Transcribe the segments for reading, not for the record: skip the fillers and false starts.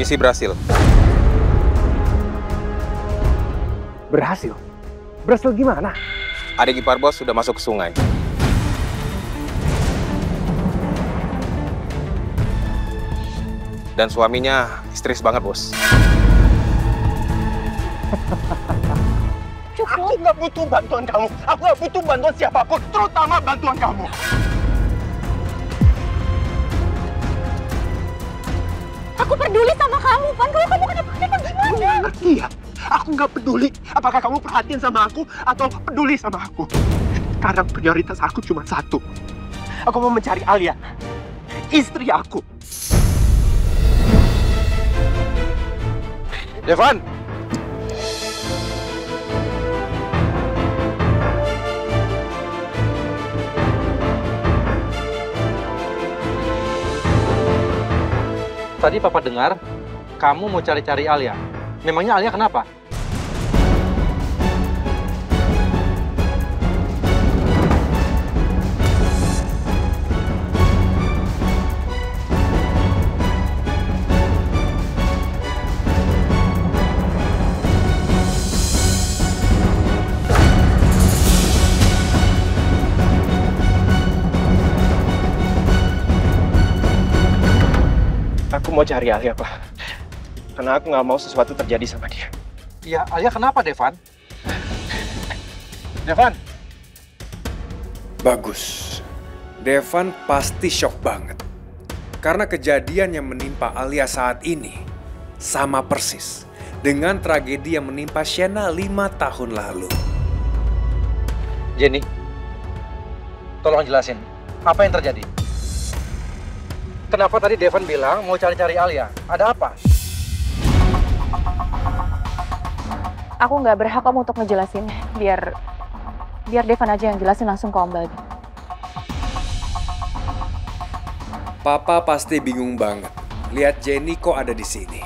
Misi berhasil. Berhasil? Berhasil gimana? Adik ipar bos sudah masuk ke sungai. Dan suaminya histeris banget, bos. Aku nggak butuh bantuan kamu. Aku nggak butuh bantuan siapapun, terutama bantuan kamu. Aku peduli sama kamu, Van. Kalau kamu kenapa-kenapa gimana? Ngerti ya? Aku nggak peduli apakah kamu perhatian sama aku atau peduli sama aku. Sekarang prioritas aku cuma satu. Aku mau mencari Alia, istri aku. Devan! Tadi Papa dengar, kamu mau cari-cari Alia. Memangnya Alia kenapa? Aku mau cari Alia, Pak. Karena aku nggak mau sesuatu terjadi sama dia. Ya, Alia kenapa, Devan? Devan! Bagus. Devan pasti shock banget. Karena kejadian yang menimpa Alia saat ini sama persis dengan tragedi yang menimpa Shena 5 tahun lalu. Jenny, tolong jelasin, apa yang terjadi? Kenapa tadi Devan bilang mau cari-cari Alia? Ada apa? Aku nggak berhak om untuk ngejelasin. Biar Devan aja yang jelasin langsung ke Om Baldi. Papa pasti bingung banget lihat Jenny kok ada di sini.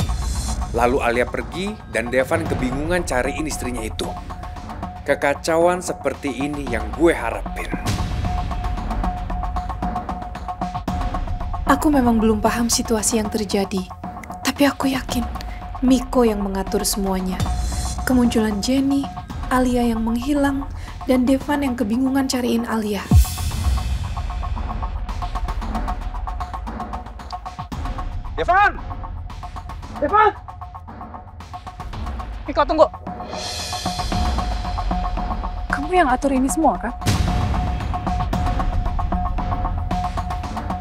Lalu Alia pergi dan Devan kebingungan cariin istrinya itu. Kekacauan seperti ini yang gue harapin. Aku memang belum paham situasi yang terjadi, tapi aku yakin Miko yang mengatur semuanya. Kemunculan Jenny, Alia yang menghilang, dan Devan yang kebingungan cariin Alia. Devan! Devan! Miko, tunggu. Kamu yang atur ini semua, kan?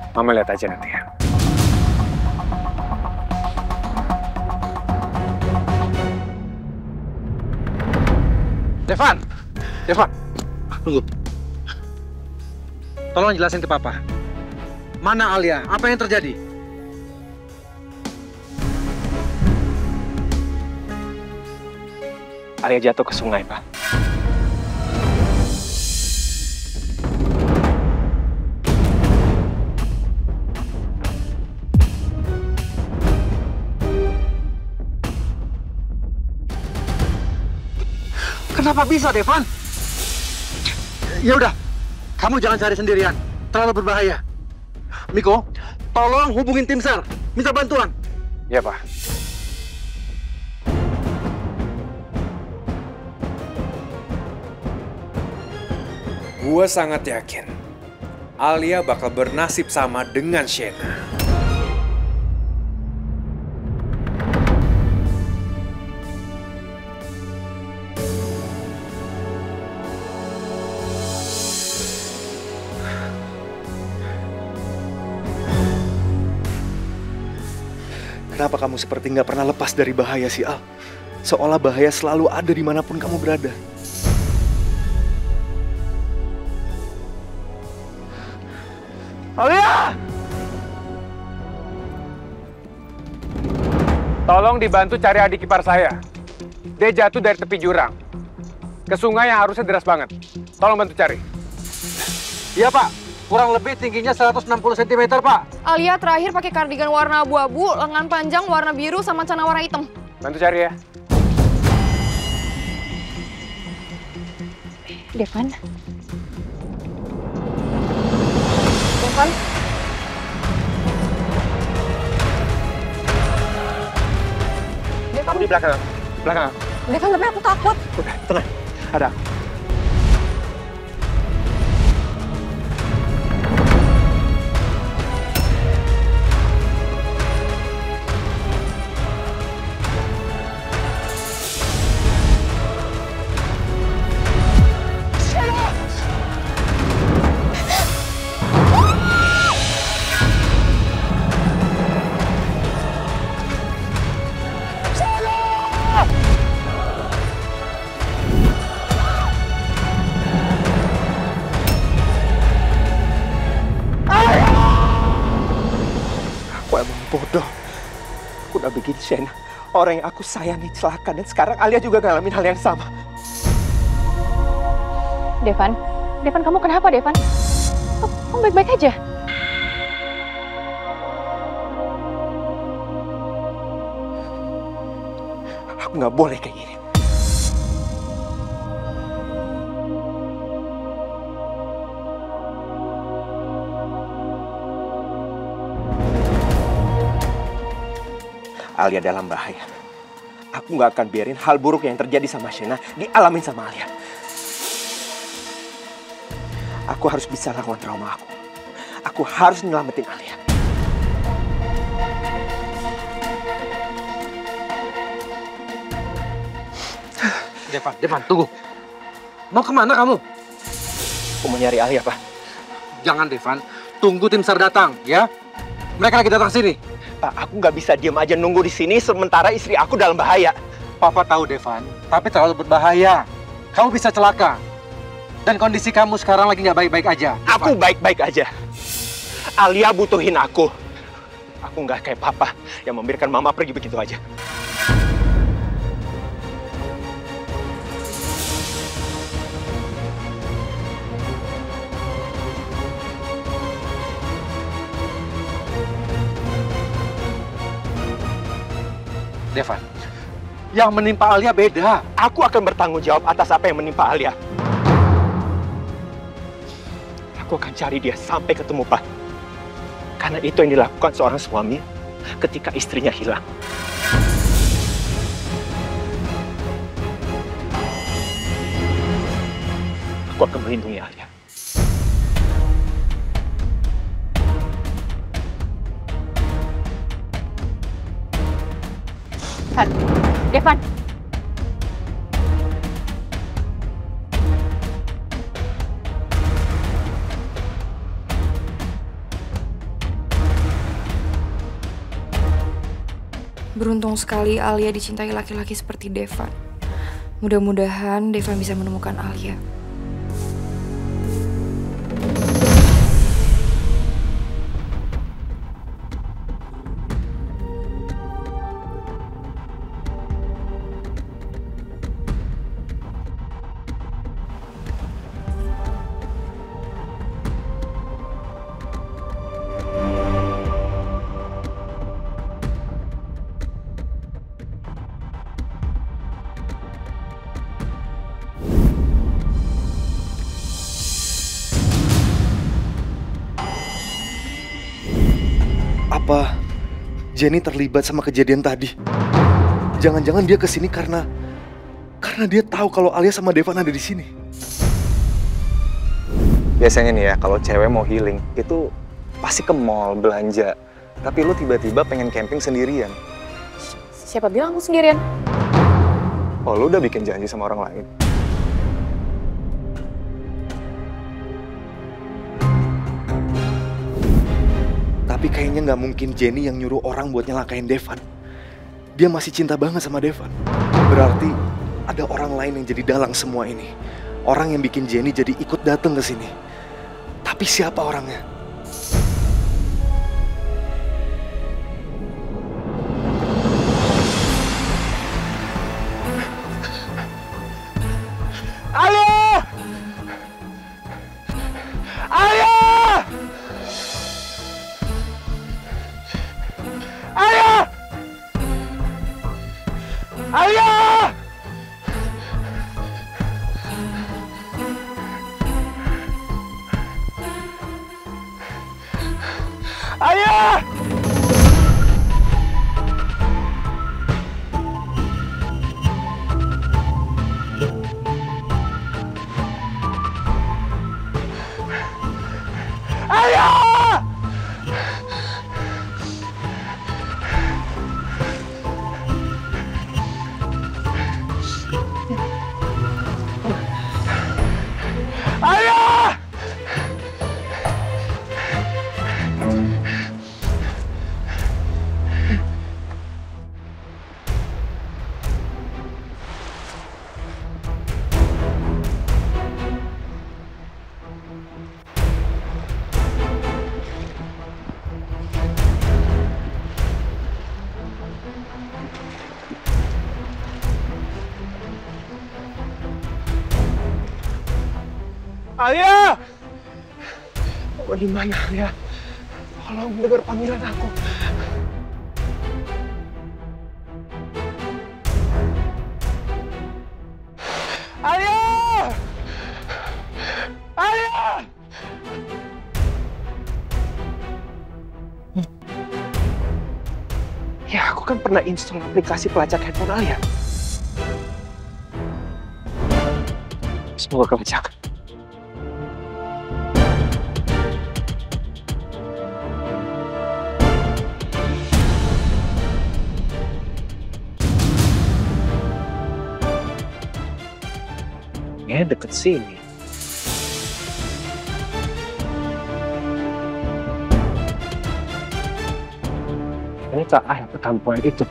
Mama lihat aja nanti ya. Devan! Devan! Tunggu. Tolong jelasin ke Papa. Mana Alia? Apa yang terjadi? Alia jatuh ke sungai, Pak. Kenapa bisa, Devan? Ya udah, kamu jangan cari sendirian. Terlalu berbahaya. Miko, tolong hubungin tim SAR. Minta bantuan. Iya, Pak. Gue sangat yakin Alia bakal bernasib sama dengan Shena. Kenapa kamu seperti nggak pernah lepas dari bahaya sih, Al? Seolah bahaya selalu ada dimanapun kamu berada. Alia! Tolong dibantu cari adik ipar saya. Dia jatuh dari tepi jurang. Ke sungai yang harusnya deras banget. Tolong bantu cari. Iya, Pak. Kurang lebih tingginya 160 cm, Pak. Alia terakhir pakai kardigan warna abu-abu, lengan panjang warna biru, sama celana warna hitam. Bantu cari ya. Devan? Devan? Kamu di belakang aku. Belakang aku. Devan, tapi aku takut. Udah, tenang. Ada aku. Bodoh. Aku udah bikin Shena, orang yang aku sayangi, celaka. Dan sekarang Alia juga ngalamin hal yang sama. Devan, kamu kenapa, Devan? Kamu baik-baik aja? Aku nggak boleh kayak gini. Alia dalam bahaya. Aku nggak akan biarin hal buruk yang terjadi sama Shena dialamin sama Alia. Aku harus bisa lawan trauma aku. Aku harus nyelamatin Alia. Devan, tunggu. Mau kemana kamu? Aku mau nyari Alia, Pak. Jangan, Devan. Tunggu tim SAR datang, ya. Mereka lagi datang sini. Pak, aku nggak bisa diam aja nunggu di sini sementara istri aku dalam bahaya. Papa tahu, Devan, tapi terlalu berbahaya. Kamu bisa celaka. Dan kondisi kamu sekarang lagi nggak baik-baik aja. Aku baik-baik aja. Alia butuhin aku. Aku nggak kayak papa yang membiarkan mama pergi begitu aja. Devan, yang menimpa Alia beda. Aku akan bertanggung jawab atas apa yang menimpa Alia. Aku akan cari dia sampai ketemu, Pak. Karena itu yang dilakukan seorang suami ketika istrinya hilang. Aku akan melindungi Alia. Devan. Beruntung sekali Alia dicintai laki-laki seperti Devan. Mudah-mudahan Devan bisa menemukan Alia. Apa Jenny terlibat sama kejadian tadi? Jangan-jangan dia kesini karena dia tahu kalau Alia sama Devan ada di sini. Biasanya nih ya, kalau cewek mau healing, itu pasti ke mall, belanja. Tapi lu tiba-tiba pengen camping sendirian. Siapa bilang aku sendirian? Oh, lu udah bikin janji sama orang lain? Tapi kayaknya nggak mungkin Jenny yang nyuruh orang buat nyelakain Devan. Dia masih cinta banget sama Devan. Berarti ada orang lain yang jadi dalang semua ini. Orang yang bikin Jenny jadi ikut datang ke sini. Tapi siapa orangnya? Alia! Alia! Alia! Alia! Alia! Alia! Kamu di mana, Alia? Tolong dengar panggilan aku. Alia! Alia! Ya, aku kan pernah install aplikasi pelacak handphone Alia. Semoga kelacak. Ya, deket sini. Ini tak ayah perempuan itu.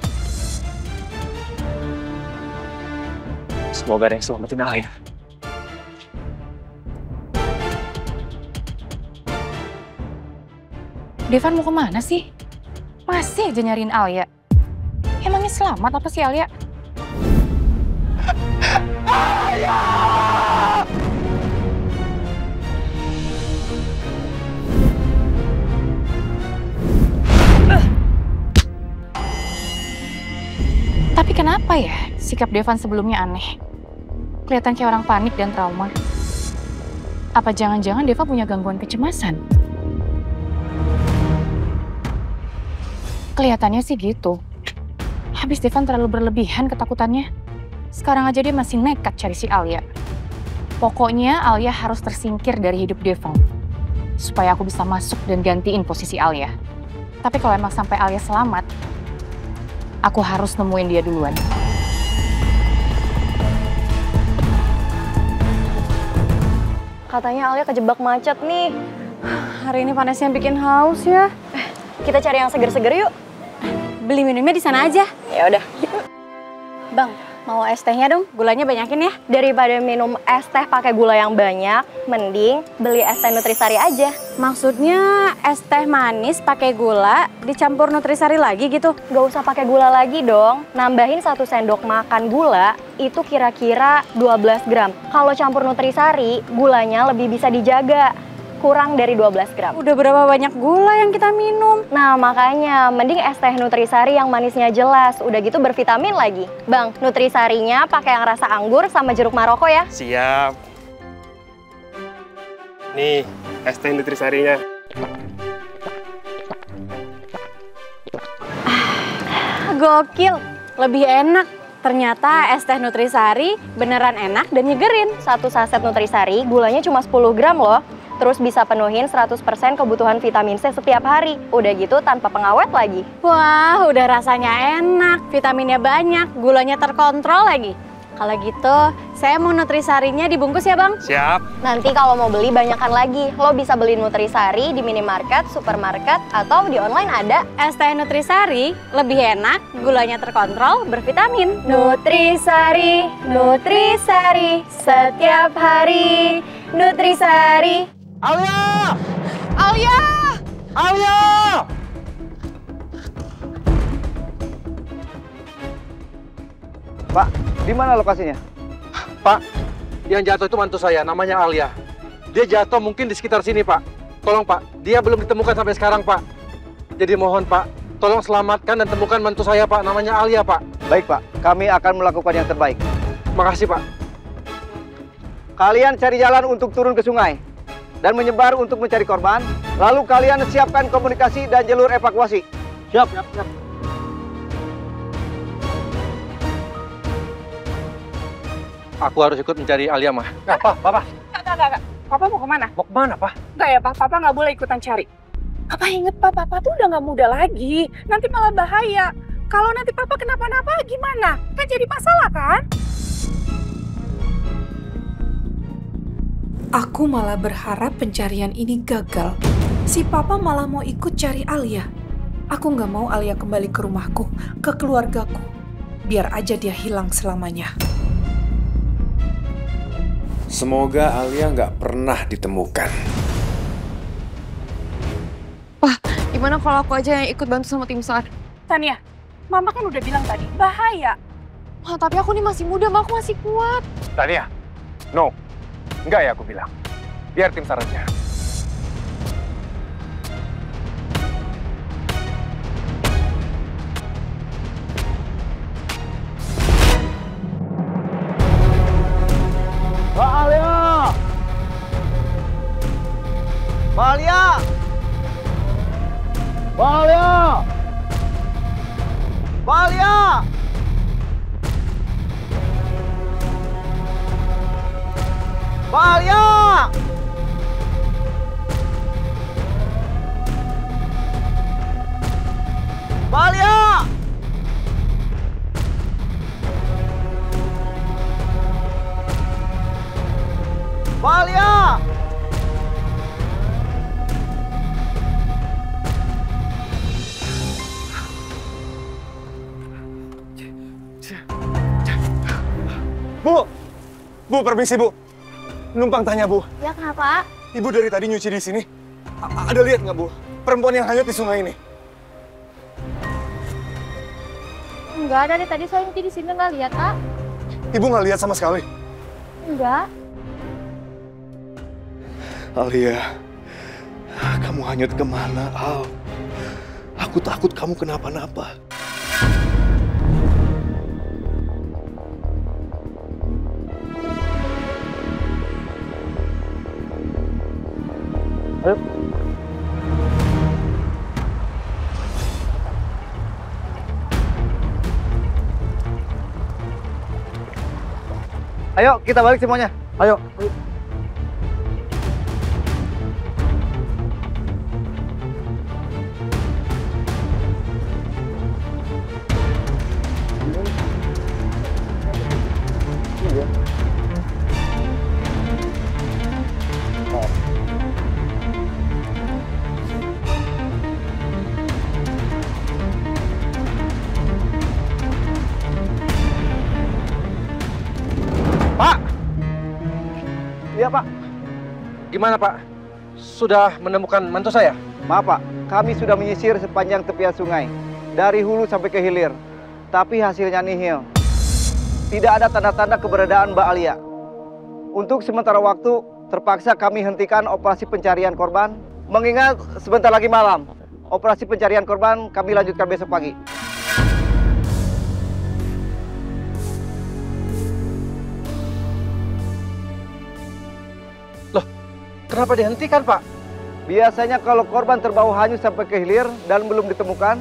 Semoga ada yang selamatin ayah. Devan mau kemana sih? Masih aja nyariin Alia. Emangnya selamat apa sih Alia? Tapi kenapa ya sikap Devan sebelumnya aneh? Kelihatan kayak orang panik dan trauma. Apa jangan-jangan Deva punya gangguan kecemasan? Kelihatannya sih gitu. Habis Devan terlalu berlebihan ketakutannya. Sekarang aja dia masih nekat cari si Alia. Pokoknya Alia harus tersingkir dari hidup Devan. Supaya aku bisa masuk dan gantiin posisi Alia. Tapi kalau emang sampai Alia selamat, aku harus nemuin dia duluan. Katanya Alia kejebak macet nih. Hari ini panasnya bikin haus ya. Kita cari yang seger-seger yuk. Beli minumnya di sana aja. Ya udah. Bang, mau es tehnya dong? Gulanya banyakin ya. Daripada minum es teh pakai gula yang banyak, mending beli es teh Nutrisari aja. Maksudnya es teh manis pakai gula dicampur Nutrisari lagi gitu? Gak usah pakai gula lagi dong. Nambahin 1 sendok makan gula itu kira-kira 12 gram. Kalau campur Nutrisari, gulanya lebih bisa dijaga. Kurang dari 12 gram. Udah berapa banyak gula yang kita minum? Nah makanya mending es teh Nutrisari yang manisnya jelas. Udah gitu bervitamin lagi. Bang, Nutrisarinya pakai yang rasa anggur sama jeruk Maroko ya. Siap. Nih, es teh Nutrisarinya. Gokil, lebih enak. Ternyata es teh Nutrisari beneran enak dan nyegerin. 1 saset Nutrisari gulanya cuma 10 gram loh. Terus bisa penuhin 100% kebutuhan vitamin C setiap hari. Udah gitu tanpa pengawet lagi. Wah, udah rasanya enak, vitaminnya banyak, gulanya terkontrol lagi. Kalau gitu, saya mau Nutrisarinya dibungkus ya Bang? Siap. Nanti kalau mau beli banyakan lagi. Lo bisa beli Nutrisari di minimarket, supermarket, atau di online ada. Es teh Nutrisari lebih enak, gulanya terkontrol, bervitamin. Nutrisari, Nutrisari, setiap hari. Nutrisari. Alia! Alia! Alia! Pak, di mana lokasinya? Pak, yang jatuh itu mantu saya, namanya Alia. Dia jatuh mungkin di sekitar sini, Pak. Tolong, Pak. Dia belum ditemukan sampai sekarang, Pak. Jadi mohon, Pak, tolong selamatkan dan temukan mantu saya, Pak. Namanya Alia, Pak. Baik, Pak. Kami akan melakukan yang terbaik. Makasih, Pak. Kalian cari jalan untuk turun ke sungai dan menyebar untuk mencari korban. Lalu kalian siapkan komunikasi dan jalur evakuasi. Siap, siap, siap. Aku harus ikut mencari Alia, Mah. Papa. Enggak. Papa mau kemana? Mau kemana, Pak? Enggak ya, Pak. Papa nggak boleh ikutan cari. Papa inget, Papa tuh udah nggak muda lagi. Nanti malah bahaya. Kalau nanti Papa kenapa-napa gimana? Kan jadi masalah, kan? Aku malah berharap pencarian ini gagal. Si Papa malah mau ikut cari Alia. Aku nggak mau Alia kembali ke rumahku, ke keluargaku. Biar aja dia hilang selamanya. Semoga Alia nggak pernah ditemukan. Wah, gimana kalau aku aja yang ikut bantu sama tim SAR? Tania, Mama kan udah bilang tadi, bahaya. Oh, tapi aku nih masih muda, aku masih kuat. Tania, no. Enggak ya aku bilang. Biar tim SAR aja. Mbak Alia! Mbak Alia! Mbak Alia! Mbak Alia! Mbak Alia! Mbak Alia! Mbak Alia! Bu, permisi Bu. Numpang tanya Bu. Ya kenapa? Ibu dari tadi nyuci di sini. Ada lihat nggak Bu? Perempuan yang hanyut di sungai ini. Enggak, dari tadi saya nyuci di sini nggak lihat, Kak. Ibu nggak lihat sama sekali. Enggak. Alia, kamu hanyut kemana, Al? Aku takut kamu kenapa-napa. Ayo, kita balik semuanya. Ayo. Iya, Pak. Gimana, Pak? Sudah menemukan mantu saya? Maaf, Pak. Kami sudah menyisir sepanjang tepian sungai. Dari hulu sampai ke hilir. Tapi hasilnya nihil. Tidak ada tanda-tanda keberadaan Mbak Alia. Untuk sementara waktu, terpaksa kami hentikan operasi pencarian korban. Mengingat sebentar lagi malam. Operasi pencarian korban kami lanjutkan besok pagi. Kenapa dihentikan, Pak? Biasanya kalau korban terbawa hanyut sampai ke hilir dan belum ditemukan,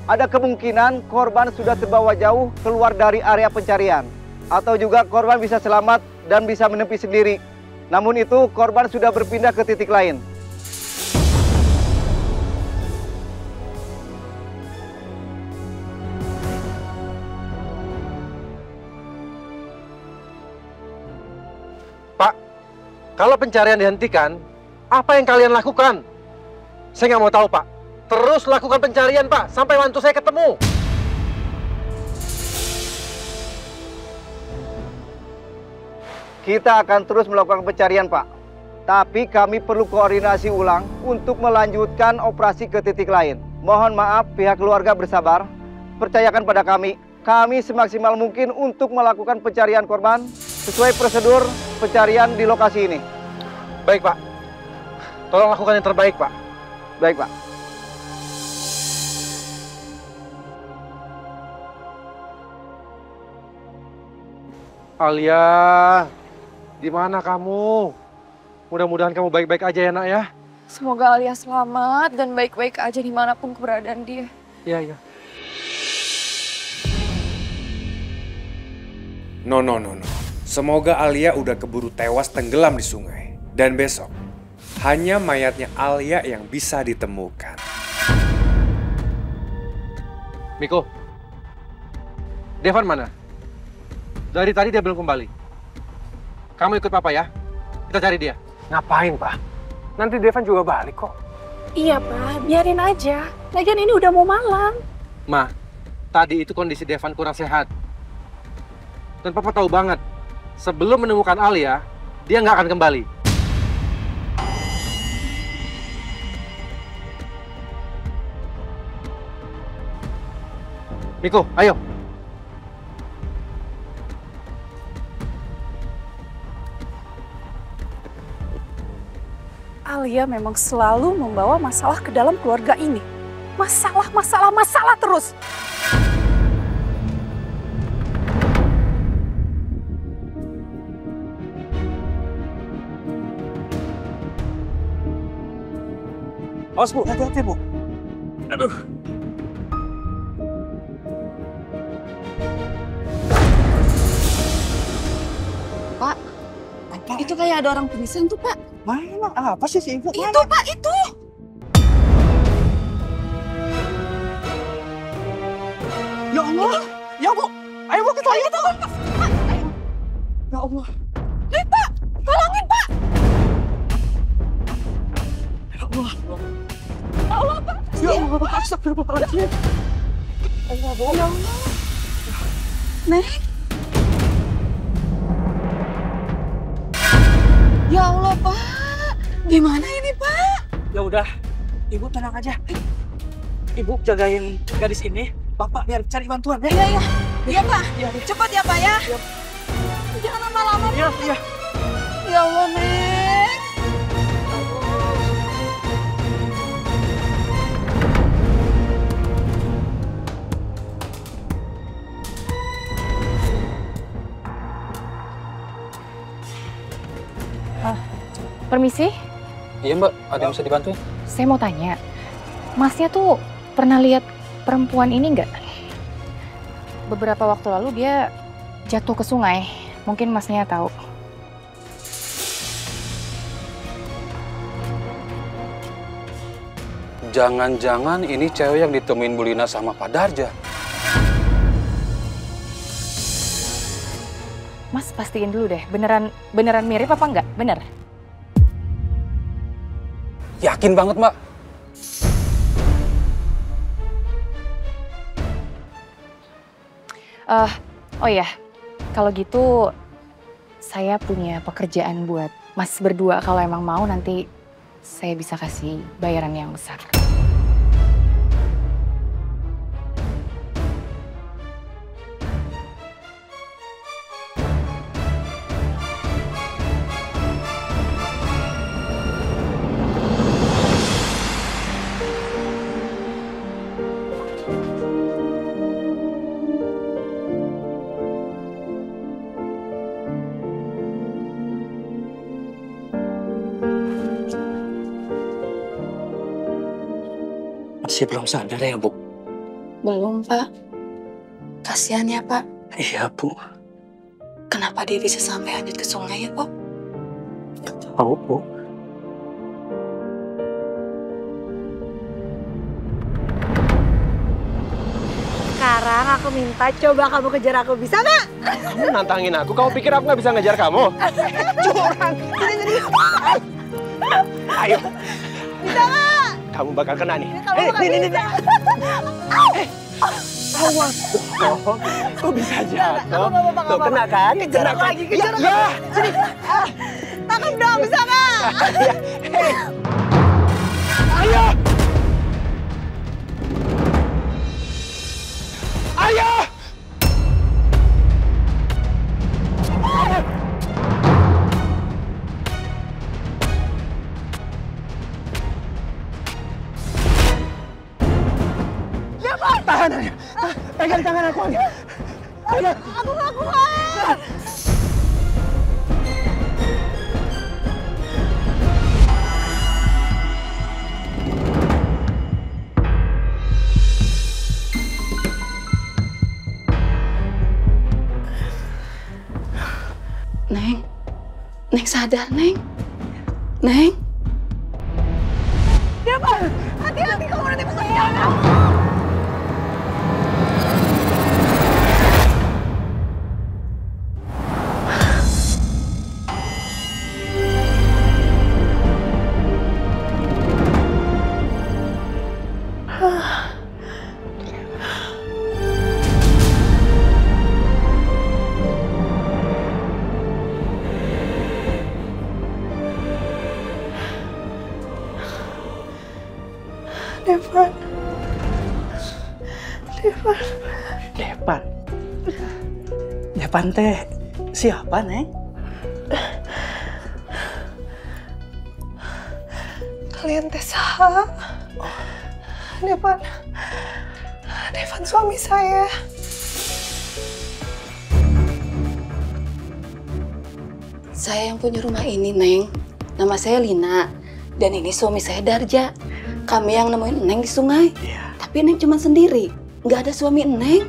ada kemungkinan korban sudah terbawa jauh keluar dari area pencarian. Atau juga korban bisa selamat dan bisa menepi sendiri. Namun itu korban sudah berpindah ke titik lain. Pak, kalau pencarian dihentikan, apa yang kalian lakukan? Saya nggak mau tahu, Pak. Terus lakukan pencarian, Pak, sampai mantu saya ketemu. Kita akan terus melakukan pencarian, Pak. Tapi kami perlu koordinasi ulang untuk melanjutkan operasi ke titik lain. Mohon maaf, pihak keluarga bersabar. Percayakan pada kami. Kami semaksimal mungkin untuk melakukan pencarian korban sesuai prosedur pencarian di lokasi ini. Baik, Pak. Tolong lakukan yang terbaik, Pak. Baik, Pak. Alia, di mana kamu? Mudah-mudahan kamu baik-baik aja ya, Nak ya. Semoga Alia selamat dan baik-baik aja dimanapun keberadaan dia. Iya, iya. No. Semoga Alia udah keburu tewas tenggelam di sungai. Dan besok, hanya mayatnya Alia yang bisa ditemukan. Miko, Devan mana? Dari tadi dia belum kembali. Kamu ikut Papa ya. Kita cari dia. Ngapain, Pak? Nanti Devan juga balik kok. Iya, Pak. Biarin aja. Lagian ini udah mau malam. Ma, tadi itu kondisi Devan kurang sehat. Dan Papa tahu banget, sebelum menemukan Alia, dia nggak akan kembali. Miko, ayo. Alia memang selalu membawa masalah ke dalam keluarga ini. Masalah terus. Awas Bu, hati-hati Bu. Aduh. Pak, itu kayak ada orang pingsan tuh Pak. Mana? Apa sih si Ibu? Itu Pak, itu. Ya Allah, ya Bu, ayo Bu kita lihat Bu. Ya Allah. Pak, tolongin Pak. Ya Allah. Ya Allah Pak. Ya Allah, astagfirullahaladzim. Allah Bu. Ya Allah. Neng. Ya Allah Pak, gimana ini Pak? Ya udah, Ibu tenang aja. Ibu jagain gadis ini. Bapak biar cari bantuan ya. Iya, iya Pak. Cepat ya Pak ya. Jangan lama-lama. Iya. Ya Allah Neng. Permisi, Iya Mbak, ada yang bisa dibantu? saya mau tanya. Masnya tuh pernah lihat perempuan ini nggak? Beberapa waktu lalu dia jatuh ke sungai. Mungkin masnya tahu. Jangan-jangan ini cewek yang ditemuin Bu Lina sama Pak Darja. Mas pastiin dulu deh, beneran mirip apa enggak? Bener? Yakin banget Mbak. Oh ya, kalau gitu saya punya pekerjaan buat Mas berdua. Kalau emang mau nanti saya bisa kasih bayaran yang besar. Masih belum sadar ya Bu? Belum, Pak. Kasihan ya, Pak. Iya Bu. Kenapa dia bisa sampai hanyut ke sungai ya, Pak? Tahu Bu. Sekarang aku minta coba kamu kejar aku, bisa nggak? Kamu nantangin aku, kamu pikir aku nggak bisa ngejar kamu? Curang. Ayo. Bisa nggak? Kamu bakal kena nih. Nih. Awas. Oh, kok bisa jatuh? Tuh kena kan? Kejar aku lagi, kejar aku. Ya. Tangkap dong, bisa nggak? Ayo. Ayo. Tahan aja. Pegang tangan aku aja. Ayo. Aku nggak kuat. Neng sadar, Neng. Neng. Ya Pak, hati-hati kamu nanti bisa hilang. Devan teh siapa, Neng? Kalian teh saha? Devan suami saya. Saya yang punya rumah ini, Neng. Nama saya Lina. Dan ini suami saya Darja. Kami yang nemuin Neng di sungai. Tapi Neng cuma sendiri. Nggak ada suami Neng.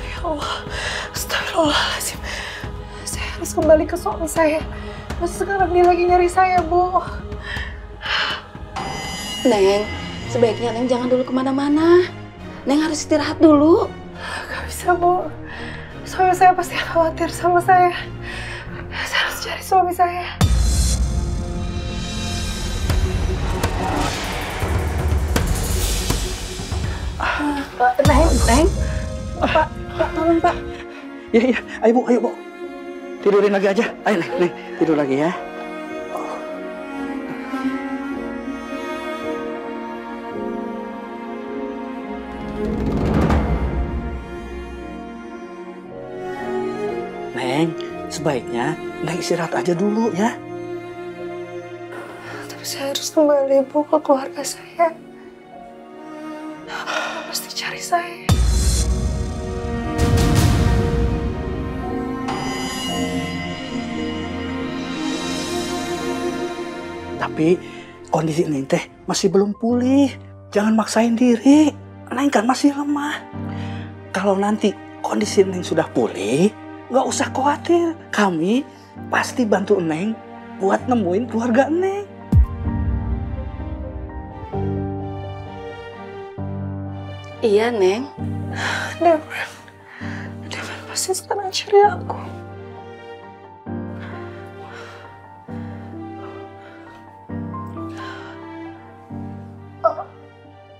Ya Allah, astagfirullahaladzim. Saya harus kembali ke suami saya. Masa sekarang dia lagi nyari saya, Bu? Neng, sebaiknya Neng jangan dulu kemana-mana. Neng harus istirahat dulu. Gak bisa, Bu. Suami saya pasti khawatir sama saya. Saya harus cari suami saya. Neng. Pak, tolong Pak. Iya, ayo Bu. Tidurin lagi aja. Ayo, Neng, tidur lagi ya. Neng, sebaiknya Neng istirahat aja dulu ya. Tapi saya harus kembali, Bu, ke keluarga saya. Mereka pasti cari saya. Tapi kondisi Neng teh masih belum pulih. Jangan maksain diri. Neng kan masih lemah. Kalau nanti kondisi Neng sudah pulih, nggak usah khawatir. Kami pasti bantu Neng buat nemuin keluarga Neng. Iya, Neng. Devan pasti sekarang cari aku.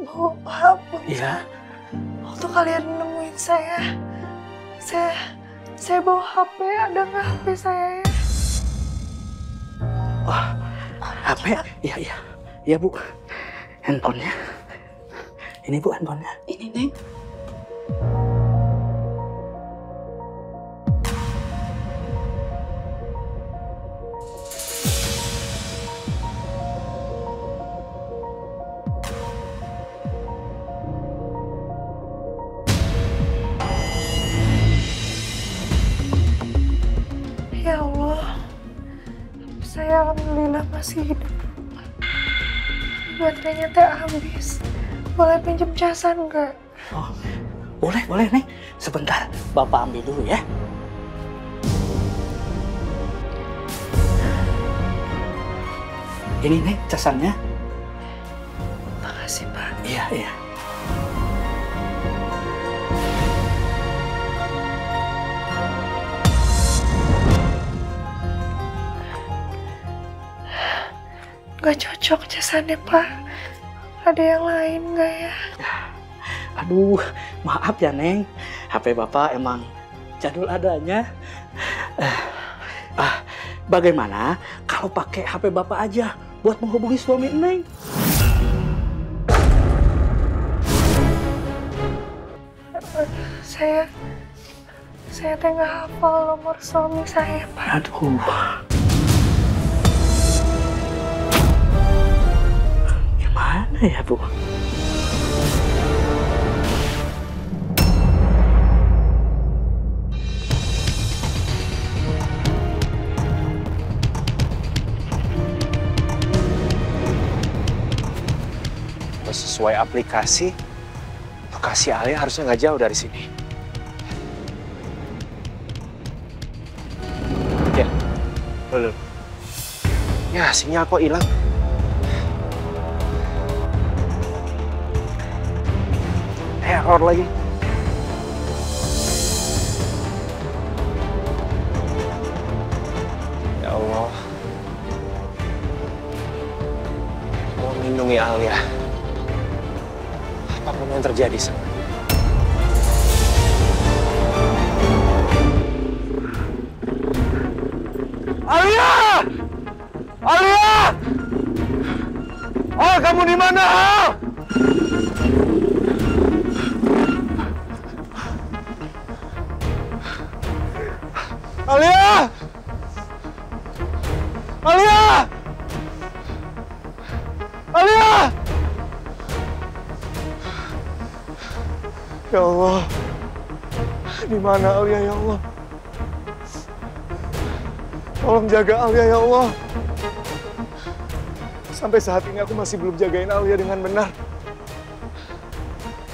Bu, Iya. waktu kalian nemuin saya bawa HP, ada nggak HP saya ya? Oh, HP? Iya Bu. Handphonenya. Ini Bu handphonenya. Ini, Neng. Ya Allah, saya alhamdulillah masih hidup. Baterainya teh habis. Boleh pinjam casan nggak? Oh, boleh Neng. Sebentar, Bapak ambil dulu ya. Ini Neng casannya. Makasih Pak. Iya. Nggak cocok casannya Pak. Ada yang lain nggak ya? Aduh, maaf ya Neng. HP Bapak emang jadul adanya. Bagaimana kalau pakai HP Bapak aja buat menghubungi suami Neng? Saya teh nggak hafal nomor suami saya Pak. Aduh. Gimana ya Bu? Sesuai aplikasi, lokasi Alia harusnya nggak jauh dari sini. Ya, belum. Ya, sinyal kok hilang. Error lagi. Ya Allah. Tolong lindungi Alia. Apapun yang terjadi sama dia. Alia! Alia! Oh, kamu di mana? Ya Allah, di mana Alia ya Allah? Tolong jaga Alia ya Allah. Sampai saat ini aku masih belum jagain Alia dengan benar.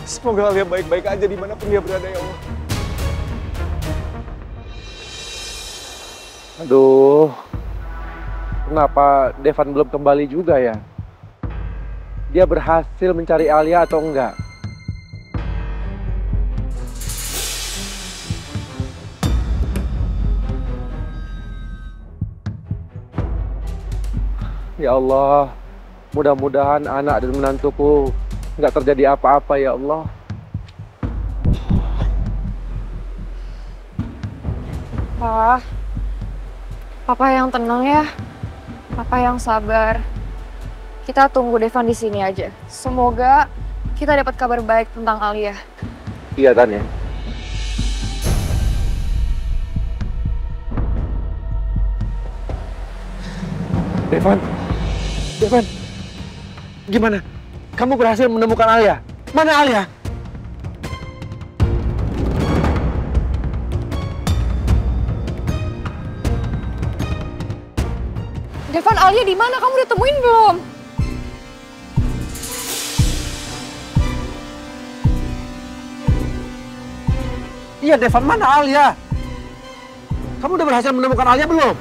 Semoga Alia baik-baik aja dimanapun dia berada ya Allah. Aduh, kenapa Devan belum kembali juga ya? Dia berhasil mencari Alia atau enggak? Ya Allah, mudah-mudahan anak dan menantuku nggak terjadi apa-apa ya Allah. Pak, Papa yang tenang ya. Papa yang sabar. Kita tunggu Devan di sini aja. Semoga kita dapat kabar baik tentang Alia. Iya, Tan ya. Devan, gimana? Kamu berhasil menemukan Alia? Mana Alia? Devan, Alia di mana? Kamu udah temuin belum? Iya, Devan, mana Alia? Kamu udah berhasil menemukan Alia belum?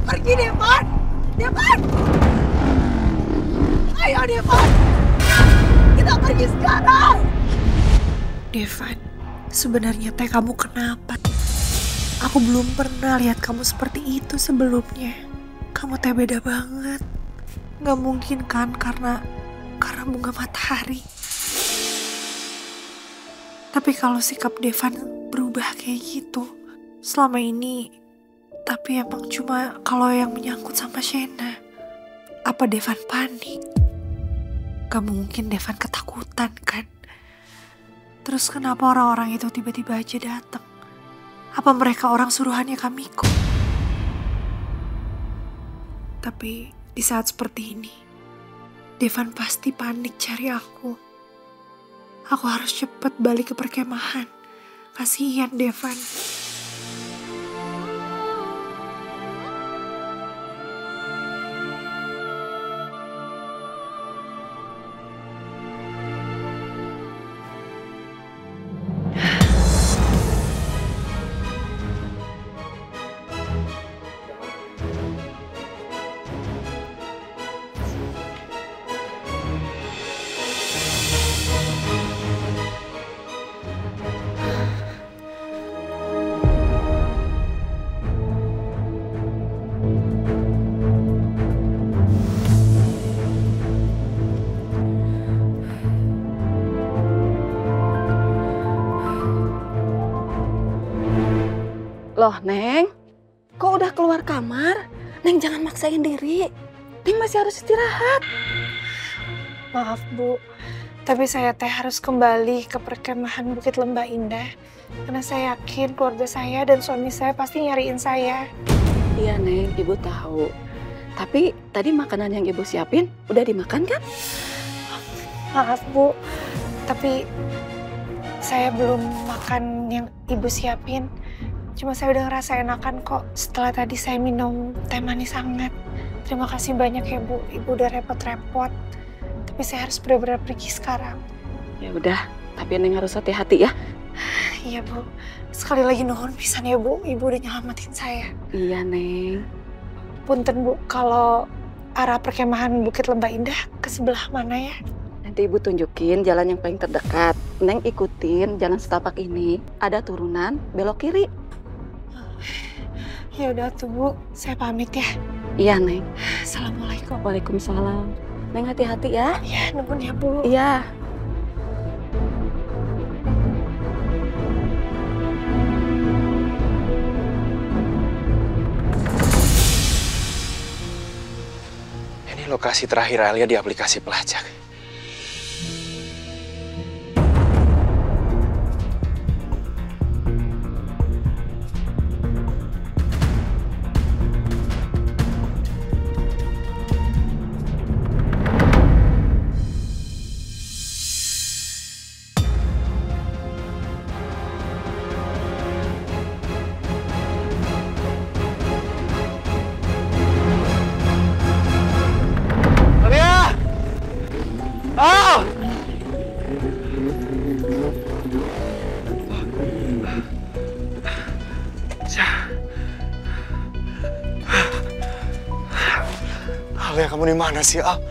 Pergi, Devan! Devan! Ayo, Devan! Kita pergi sekarang! Devan, sebenarnya teh kamu kenapa? Aku belum pernah lihat kamu seperti itu sebelumnya. Kamu teh beda banget. Gak mungkin kan karena bunga matahari. Tapi kalau sikap Devan berubah kayak gitu, selama ini tapi emang cuma kalau yang menyangkut sama Shena. Apa Devan panik? Gak mungkin Devan ketakutan kan? Terus kenapa orang-orang itu tiba-tiba aja datang? Apa mereka orang suruhannya Kamiko? Tapi di saat seperti ini, Devan pasti panik cari aku. Aku harus cepet balik ke perkemahan. Kasihan Devan. Loh, Neng, kok udah keluar kamar? Neng jangan maksain diri. Neng masih harus istirahat. Maaf, Bu. Tapi saya teh harus kembali ke perkemahan Bukit Lembah Indah. Karena saya yakin keluarga saya dan suami saya pasti nyariin saya. Iya, Neng, Ibu tahu. Tapi tadi makanan yang Ibu siapin udah dimakan kan? Maaf, Bu. Tapi saya belum makan yang Ibu siapin. Cuma saya udah ngerasa enakan kok setelah tadi saya minum teh manis hangat. Terima kasih banyak ya, Bu. Ibu udah repot-repot. Tapi saya harus benar-benar pergi sekarang. Ya udah, tapi Neng harus hati-hati ya. Iya, Bu. Sekali lagi nuhun pisan ya, Bu. Ibu udah nyelamatin saya. Iya, Neng. Punten, Bu, kalau arah perkemahan Bukit Lembah Indah ke sebelah mana ya? Nanti Ibu tunjukin jalan yang paling terdekat. Neng ikutin jalan setapak ini. Ada turunan, belok kiri. Ya udah tuh, Bu. Saya pamit ya. Iya, Neng. Assalamualaikum. Waalaikumsalam. Neng hati-hati ya. Iya, nuhun ya, Bu. Iya. Ini lokasi terakhir Alia di aplikasi pelacak. Alia, kamu di mana sih, Al?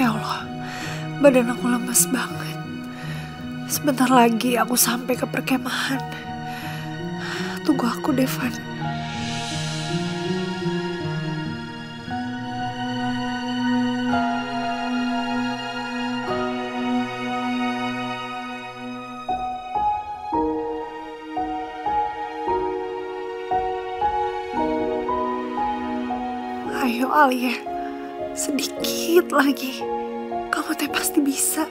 Ya Allah, badan aku lemes banget. Sebentar lagi aku sampai ke perkemahan. Tunggu aku, Devan. Ayo, Alia. Sedikit lagi. Kamu teh pasti bisa.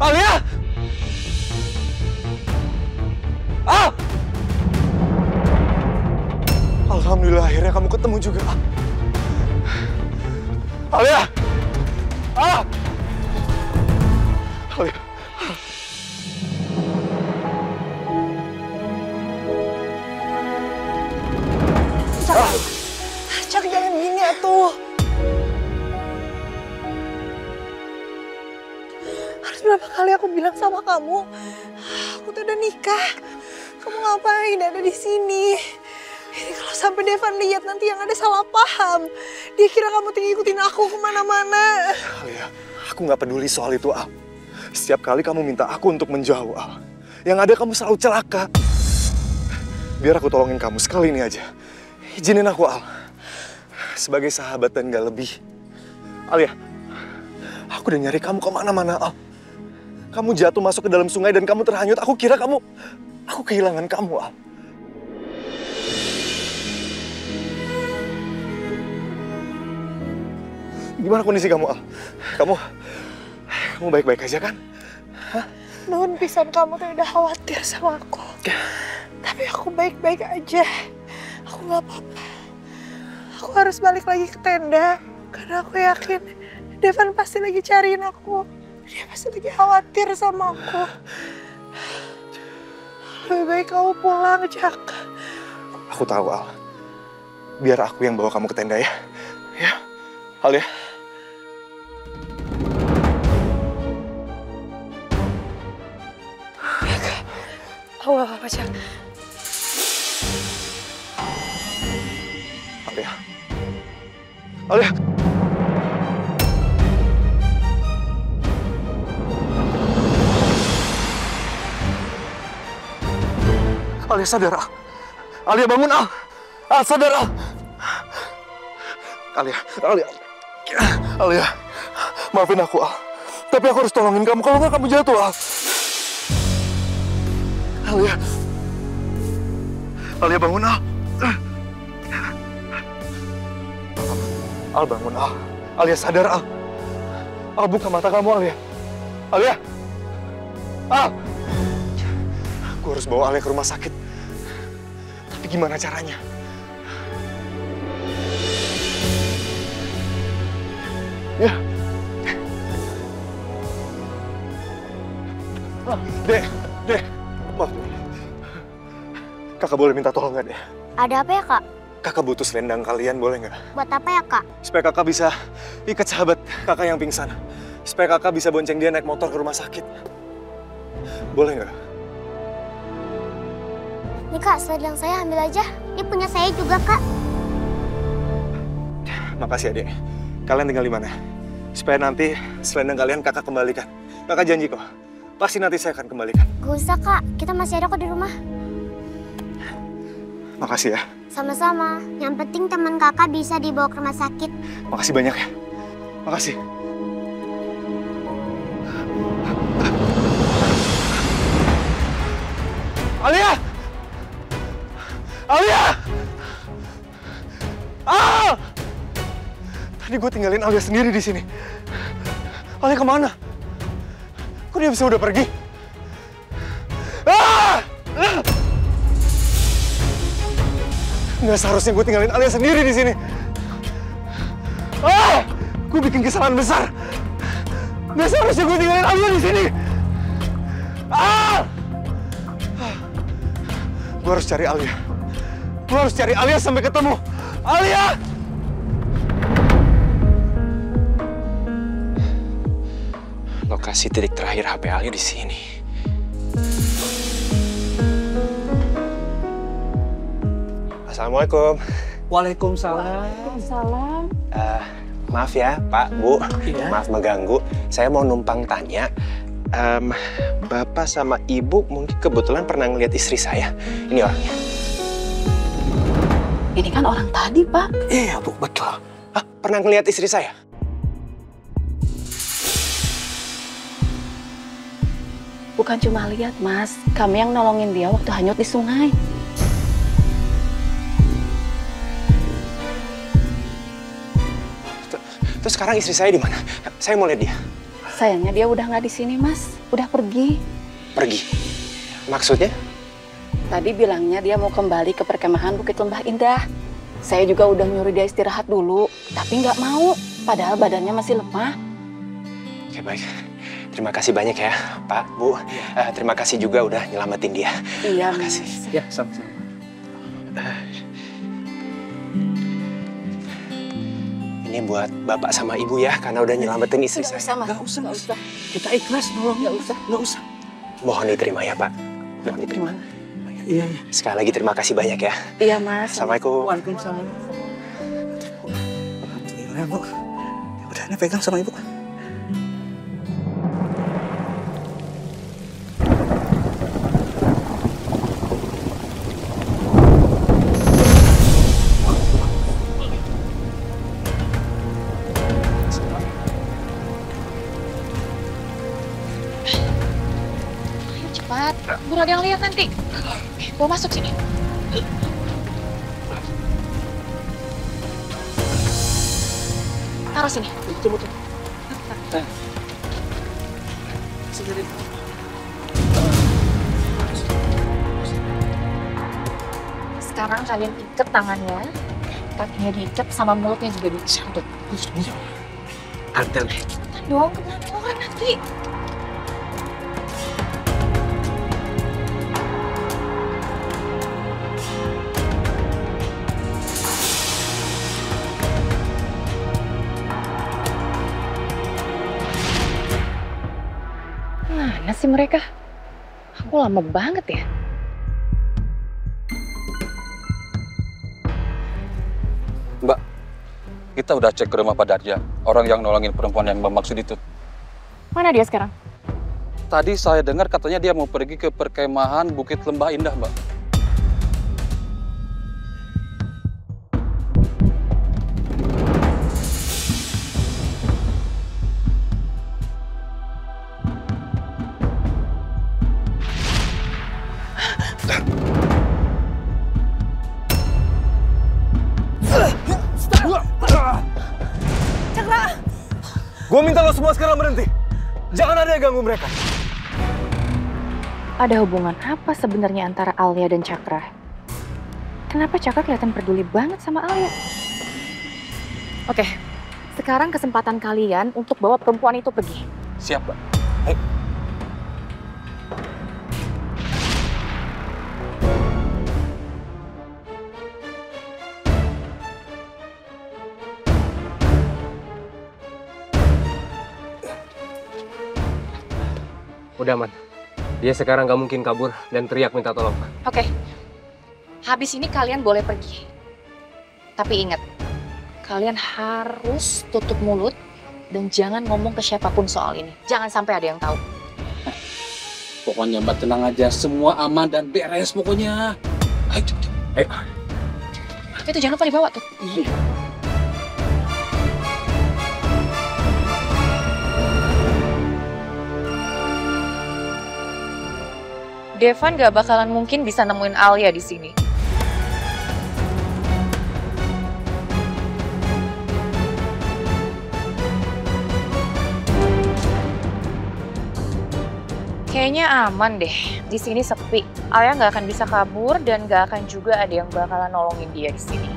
Alia! Ah! Alhamdulillah akhirnya kamu ketemu juga. Alia! Ah! Alia. Cak, jangan gini atuh. Harus berapa kali aku bilang sama kamu, aku tuh udah nikah. Kamu ngapain ada di sini? Ini kalau sampai Devan lihat nanti yang ada salah paham. Dia kira kamu ngikutin aku kemana-mana. Alia, aku nggak peduli soal itu, Al. Setiap kali kamu minta aku untuk menjauh, Al, yang ada kamu selalu celaka. Biar aku tolongin kamu sekali ini aja. Izinin aku, Al. Sebagai sahabat dan gak lebih. Alia, aku udah nyari kamu kemana-mana, Al. Kamu jatuh masuk ke dalam sungai dan kamu terhanyut. Aku kira aku kehilangan kamu, Al. Gimana kondisi kamu, Al? Kamu baik-baik aja kan? Hah? Nuhun pisan kamu tuh udah khawatir sama aku. Tapi aku baik-baik aja. Aku nggak apa-apa. Aku harus balik lagi ke tenda. Karena aku yakin Devan pasti lagi cariin aku. Dia pasti lagi khawatir sama aku. Lebih baik kamu pulang, Jak. Aku tahu, Al. Biar aku yang bawa kamu ke tenda ya. Ya, Al ya. Aku gak apa-apa, Jak. Al ya. Al ya. Alia sadar, Al. Alia bangun, Al. Al sadar, Al. Alia. Alia. Maafin aku, Al. Tapi aku harus tolongin kamu, kalau nggak kamu jatuh, Al. Alia. Alia bangun, Al. Al bangun, Al. Alia sadar, Al. Al buka mata kamu, Alia. Alia. Al. Aku harus bawa Alia ke rumah sakit. Tapi gimana caranya? Ya. Dek. Maaf. Kakak boleh minta tolong nggak, Dek? Ada apa ya, Kak? Kakak butuh selendang kalian, boleh nggak? Buat apa ya, Kak? Supaya kakak bisa ikat sahabat kakak yang pingsan. Supaya kakak bisa bonceng dia naik motor ke rumah sakit. Boleh nggak? Nih, Kak, selendang saya ambil aja. Ini punya saya juga, Kak. Makasih, Adek. Kalian tinggal di mana? Supaya nanti selendang kalian kakak kembalikan. Kakak janji kok. Pasti nanti saya akan kembalikan. Gak usah, Kak. Kita masih ada kok di rumah. Makasih ya. Sama-sama. Yang penting teman kakak bisa dibawa ke rumah sakit. Makasih banyak ya. Makasih. Alia! Alia! Ah! Tadi gue tinggalin Alia sendiri di sini. Alia kemana? Kok dia bisa udah pergi? Ah! Nggak seharusnya gue tinggalin Alia sendiri di sini. Ah! Gue bikin kesalahan besar. Nggak seharusnya gue tinggalin Alia di sini. Ah! Gue harus cari Alia. Gue harus cari Alia sampai ketemu. Alia! Lokasi titik terakhir HP Alia di sini. Assalamualaikum. Waalaikumsalam. Waalaikumsalam. Maaf ya, Pak, Bu. Iya. Maaf mengganggu. Saya mau numpang tanya. Bapak sama Ibu mungkin kebetulan pernah ngeliat istri saya. Ini orangnya. Ini kan orang tadi, Pak. Iya, Bu, betul. Hah? Pernah ngeliat istri saya? Bukan cuma lihat, Mas. Kami yang nolongin dia waktu hanyut di sungai. Terus sekarang istri saya di mana? Saya mau lihat dia. Sayangnya dia udah nggak di sini, Mas. Udah pergi. Pergi? Maksudnya? Tadi bilangnya dia mau kembali ke perkemahan Bukit Lembah Indah. Saya juga udah nyuruh dia istirahat dulu, tapi nggak mau. Padahal badannya masih lemah. Oke, baik. Terima kasih banyak ya, Pak, Bu. Terima kasih juga udah nyelamatin dia. Iya, terima kasih. Ya, sama-sama. Ini buat Bapak sama Ibu ya, karena udah nyelamatin istri saya. Nggak usah, Mas. Kita ikhlas nolong. Nggak usah. Mohon diterima ya, Pak. Mohon diterima. Iya. Sekali lagi terima kasih banyak ya. Iya, Mas. Assalamualaikum. Waalaikumsalam. Alhamdulillah, Bu. Udah, ini pegang sama Ibu. Cepat, buru ada yang lihat nanti. Bawa masuk sini. Taruh sini. Tunggu. Sendiri. Sekarang kalian ikat tangannya, kakinya diikat, sama mulutnya juga diikat. Antel. Dong, kenapa nanti? Mana sih mereka? Aku lama banget ya. Mbak, kita udah cek ke rumah Pak Darja, orang yang nolongin perempuan yang Mbak maksud itu. Mana dia sekarang? Tadi saya dengar katanya dia mau pergi ke perkemahan Bukit Lembah Indah, Mbak. Cakra! Gue minta lo semua sekarang berhenti. Jangan ada yang ganggu mereka. Ada hubungan apa sebenarnya antara Alia dan Cakra? Kenapa Cakra kelihatan peduli banget sama Alia? Oke, sekarang kesempatan kalian untuk bawa perempuan itu pergi. Siap, Mbak. Ayo. Udah, Man. Dia sekarang gak mungkin kabur dan teriak minta tolong. Oke, habis ini kalian boleh pergi. Tapi ingat, kalian harus tutup mulut dan jangan ngomong ke siapapun soal ini. Jangan sampai ada yang tahu. Pokoknya Mbak tenang aja, semua aman dan beres pokoknya. Ayo, cepet. Ayo. Itu jangan lupa dibawa tuh. Iya. Devan gak bakalan mungkin bisa nemuin Alia di sini. Kayaknya aman deh. Di sini sepi. Alia nggak akan bisa kabur dan nggak akan juga ada yang bakalan nolongin dia di sini.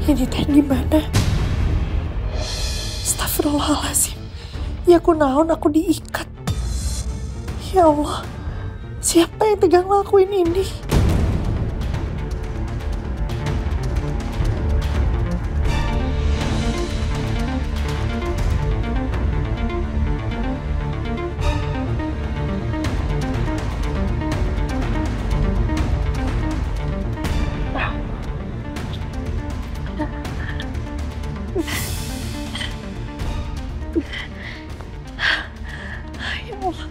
Ini teh gimana? Astagfirullahaladzim. Ya aku naon aku diikat. Ya Allah, siapa yang tegang lakuin ini? Ya Allah,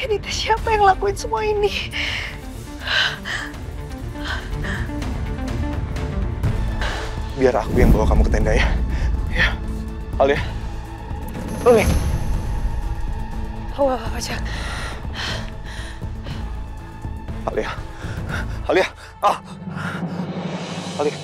ini teh siapa yang lakuin semua ini? Biar aku yang bawa kamu ke tenda ya. Ya, Alia. Alia. Tahu apa aja. Alia. Alia. Ah. Alia.